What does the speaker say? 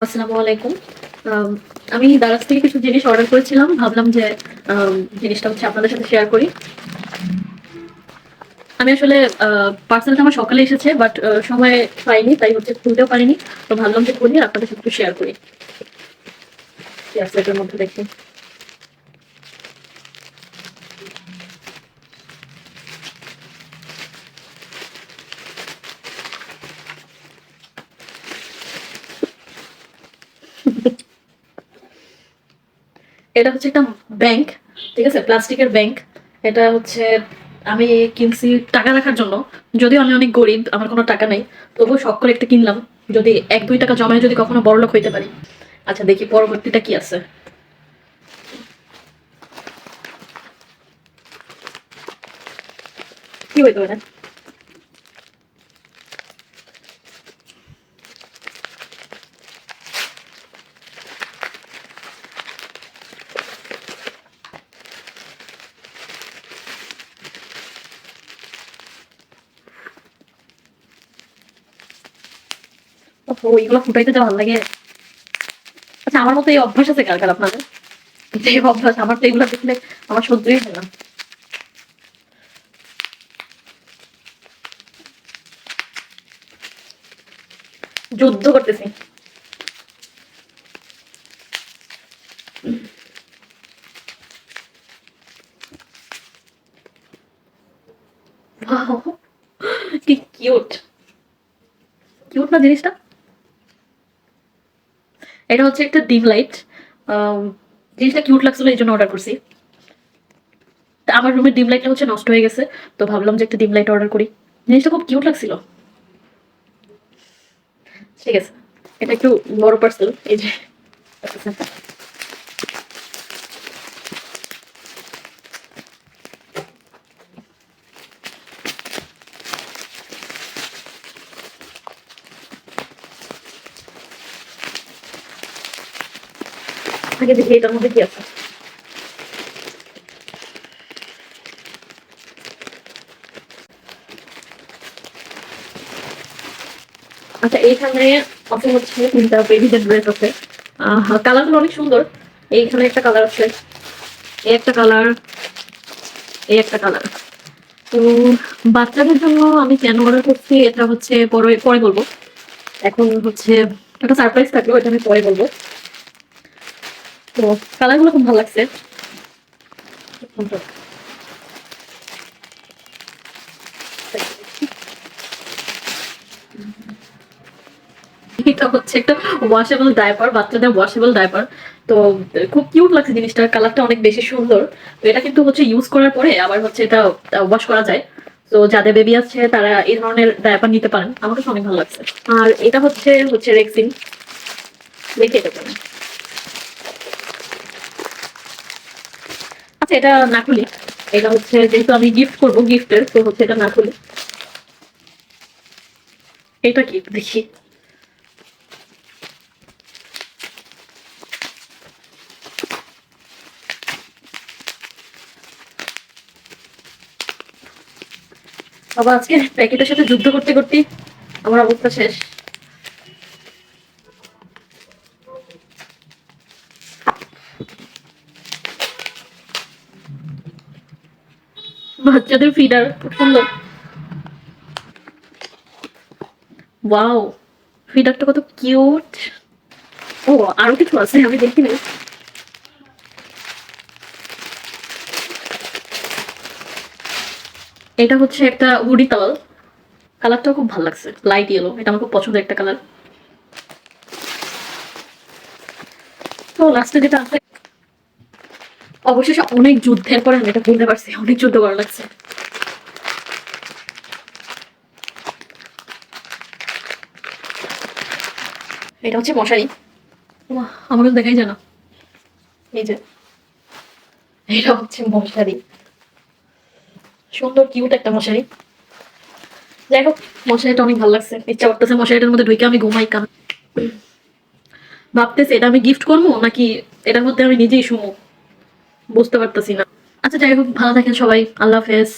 আসসালামু আলাইকুম। আম আমি দারাজ থেকে কিছু জিনিস অর্ডার করেছিলাম। ভাবলাম যে জিনিসটা হচ্ছে আপনাদের সাথে শেয়ার করি। আমি আসলে পার্সেলটা আমার সকালে এসেছে বাট সময় পাইনি, তাই হচ্ছে খুলতেও পারিনি। তো ভাবলাম যে খুলি আর আপনাদের সাথে একটু শেয়ার করি। কি আছে এটার মধ্যে দেখি। এটা হচ্ছে একটা ব্যাংক, ঠিক আছে? প্লাস্টিকের ব্যাংক। এটা হচ্ছে আমি কিনছি টাকা রাখার জন্য। যদিও আমি অনেক গরিব, আমার কোনো টাকা নাই। তবুও শখ করে একটা কিনলাম। যদি ১-২ টাকা জমায় যদি কখনো বড়লোক হইতে পারি। আচ্ছা দেখি পরবর্তীটা কি আছে। কি হইতে পারে? ওহো! এগুলো ফুটাইতে যা ভাল লাগে। আচ্ছা আমার মতো এই অভ্যাস আছে কার, কার আপনাদের? এই অভ্যাস আমার তো এগুলো দেখলে আমার সহ্যই হয় না। যুদ্ধ করতেছি। ওয়াও! কি কিউট। কিউট না জিনিসটা? এটা হচ্ছে একটা ডিম লাইট। আম জিনিসটা কিউট লাগছিল এইজন্য অর্ডার করছি। তা আমার রুমের ডিম লাইটটা হচ্ছে নষ্ট হয়ে গেছে। তো ভাবলাম যে একটা ডিম লাইট অর্ডার করি। জিনিসটা খুব কিউট লাগছিল। ঠিক আছে। এটা একটু বড় পার্সেল। এই যে আগে দেখি এটার মধ্যে কি আছে। আচ্ছা এইখানে আছে হচ্ছে ৩ টা বেবিদের ড্রেস আছে। কালারগুলো অনেক সুন্দর। এইখানে একটা কালার আছে, এই একটা কালার, এই একটা কালার। তো বাচ্চাদের জন্য আমি কেন অর্ডার করছি এটা হচ্ছে পরে পরে বলবো। এখন হচ্ছে একটা সারপ্রাইজ থাকলো, এটা আমি পরে বলবো। তো কালারগুলো খুব ভালো লাগছে। এটা হচ্ছে একটা ওয়াশেবল ডায়পার, বাচ্চাদের ওয়াশেবল ডায়পার। তো খুব কিউট লাগছে জিনিসটার, কালারটা অনেক বেশি সুন্দর। তো এটা কিন্তু হচ্ছে ইউজ করার পরে আবার হচ্ছে এটা ওয়াশ করা যায়। তো যাদের বেবি আছে তারা এই ধরনের ডায়পার নিতে পারেন, আমার কাছে অনেক ভালো লাগছে। আর এটা হচ্ছে হচ্ছে রেক্সিন। দেখে এটা কেমন। আচ্ছা এটা না খুলি। এটা হচ্ছে যেহেতু আমি গিফট করবো, গিফটের তো হচ্ছে এটা না খুলি। এটা কি দেখি। বাবা আজকে প্যাকেটের সাথে যুদ্ধ করতে করতে আমার অবস্থা শেষ। বাচ্চাদের ফিডার খুব সুন্দর। ওয়াও, ফিডারটা কত কিউট। ও আরো কিছু আছে আমি দেখি নাই। এটা হচ্ছে একটা হুডি টাওয়াল। কালারটাও খুব ভালো লাগছে, লাইট ইয়েলো। এটা আমার খুব পছন্দের একটা কালার। তো লাস্টে যেটা আছে, অবশেষে অনেক যুদ্ধের পরে আমি এটা বলতে পারছি, অনেক যুদ্ধ করা লাগছে। এটা হচ্ছে মশারি। বাহ, আমার কাছে দেখাই যায় না। এই যে এটা হচ্ছে মশারি, সুন্দর কিউট একটা মশারি। যাই হোক, মশারিটা অনেক ভালো লাগছে, ইচ্ছা করতেছে মশারিটার মধ্যে ঢুকে আমি ঘুমাই কান। ভাবতেছি এটা আমি গিফট করবো নাকি এটার মধ্যে আমি নিজেই শুমু, বুঝতে পারতেছি না। আচ্ছা যাই হোক, ভালো থাকেন সবাই, আল্লাহ হাফেজ।